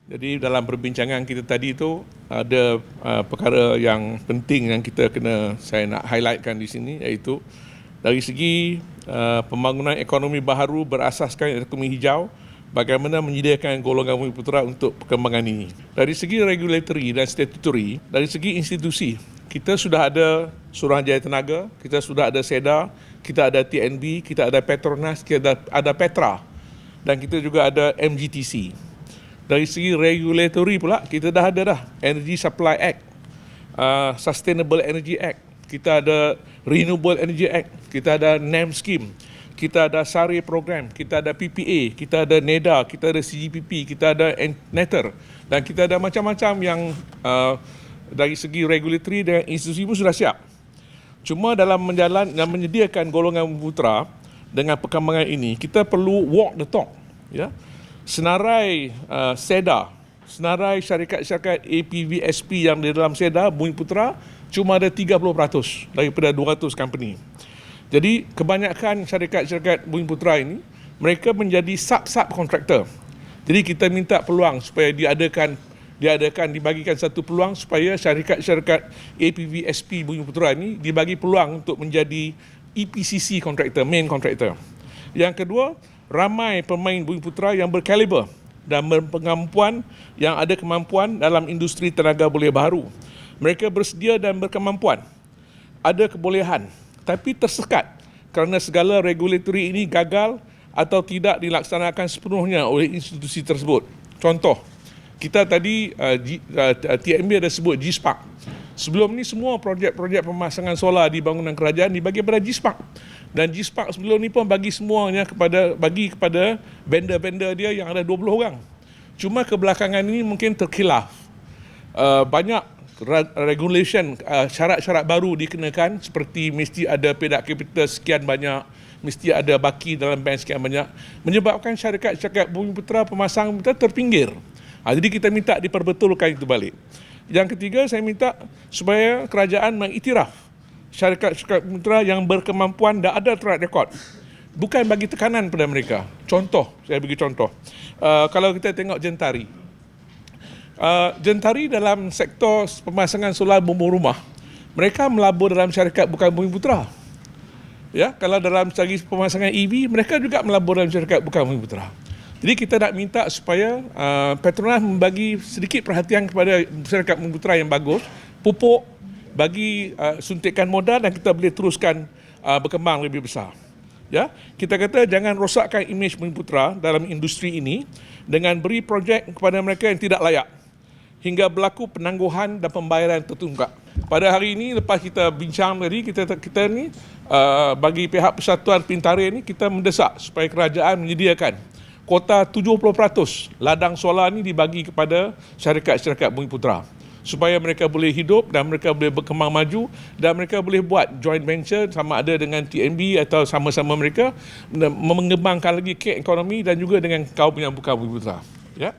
Jadi dalam perbincangan kita tadi itu ada perkara yang penting yang kita saya nak highlightkan di sini, iaitu dari segi pembangunan ekonomi baharu berasaskan ekonomi hijau, bagaimana menyediakan golongan bumi putera untuk perkembangan ini. Dari segi regulatory dan statutory, dari segi institusi, kita sudah ada Suruhanjaya Tenaga, kita sudah ada SEDA, kita ada TNB, kita ada Petronas, kita ada Petra, dan kita juga ada MGTC. Dari segi regulatory pula, kita dah ada Energy Supply Act, Sustainable Energy Act, kita ada Renewable Energy Act, kita ada NEM Scheme, kita ada SARE Program, kita ada PPA, kita ada NEDA, kita ada CGPP, kita ada NETR, dan kita ada macam-macam yang dari segi regulatory dan institusi pun sudah siap. Cuma dalam menyediakan golongan putera dengan perkembangan ini, kita perlu walk the talk, ya. Senarai SEDA, senarai syarikat-syarikat APVSP yang di dalam SEDA, Bumi Putera, cuma ada 30% daripada 200 company. Jadi kebanyakan syarikat-syarikat Bumi Putera ini, mereka menjadi sub kontraktor. Jadi kita minta peluang supaya dibagikan satu peluang supaya syarikat-syarikat APVSP Bumi Putera ini dibagi peluang untuk menjadi EPCC kontraktor, main kontraktor. Yang kedua, ramai pemain Bumi Putera yang berkaliber dan berkemampuan, yang ada kemampuan dalam industri tenaga boleh baharu. Mereka bersedia dan berkemampuan, ada kebolehan, tapi tersekat kerana segala regulatory ini gagal atau tidak dilaksanakan sepenuhnya oleh institusi tersebut. Contoh, kita tadi TNB ada sebut GSPARK. Sebelum ni semua projek-projek pemasangan solar di bangunan kerajaan dibagi kepada GSPARK. Dan GSPARK sebelum ni pun bagi semuanya kepada vendor-vendor dia yang ada 20 orang. Cuma kebelakangan ini mungkin terkhilaf. Banyak regulation, syarat-syarat baru dikenakan, seperti mesti ada pedak kapital sekian banyak, mesti ada baki dalam bank sekian banyak, menyebabkan syarikat-syarikat Bumi Putera pemasang kita terpinggir. Jadi kita minta diperbetulkan itu balik. Yang ketiga, saya minta supaya kerajaan mengiktiraf syarikat-syarikat Bumi Putera yang berkemampuan dan ada track record. Bukan bagi tekanan pada mereka. Contoh, saya bagi contoh. Kalau kita tengok Gentari. Gentari dalam sektor pemasangan solar bumbu rumah, mereka melabur dalam syarikat bukan Bumi Putera. Ya, kalau dalam segi pemasangan EV, mereka juga melabur dalam syarikat bukan Bumi Putera. Jadi kita nak minta supaya Petronas membagi sedikit perhatian kepada syarikat Bumi Putera yang bagus, pupuk, bagi suntikan modal, dan kita boleh teruskan berkembang lebih besar. Ya, kita kata jangan rosakkan imej Bumi Putera dalam industri ini dengan beri projek kepada mereka yang tidak layak, hingga berlaku penangguhan dan pembayaran tertunggak. Pada hari ini, lepas kita bincang tadi, kita ni bagi pihak Persatuan Pintara ni, kita mendesak supaya kerajaan menyediakan kota 70% ladang solar ni dibagi kepada syarikat-syarikat Bumi Putera, supaya mereka boleh hidup dan mereka boleh berkembang maju, dan mereka boleh buat joint venture sama ada dengan TNB atau sama-sama mereka mengembangkan lagi ke ekonomi dan juga dengan kaum yang bukan Bumi Putera. Ya.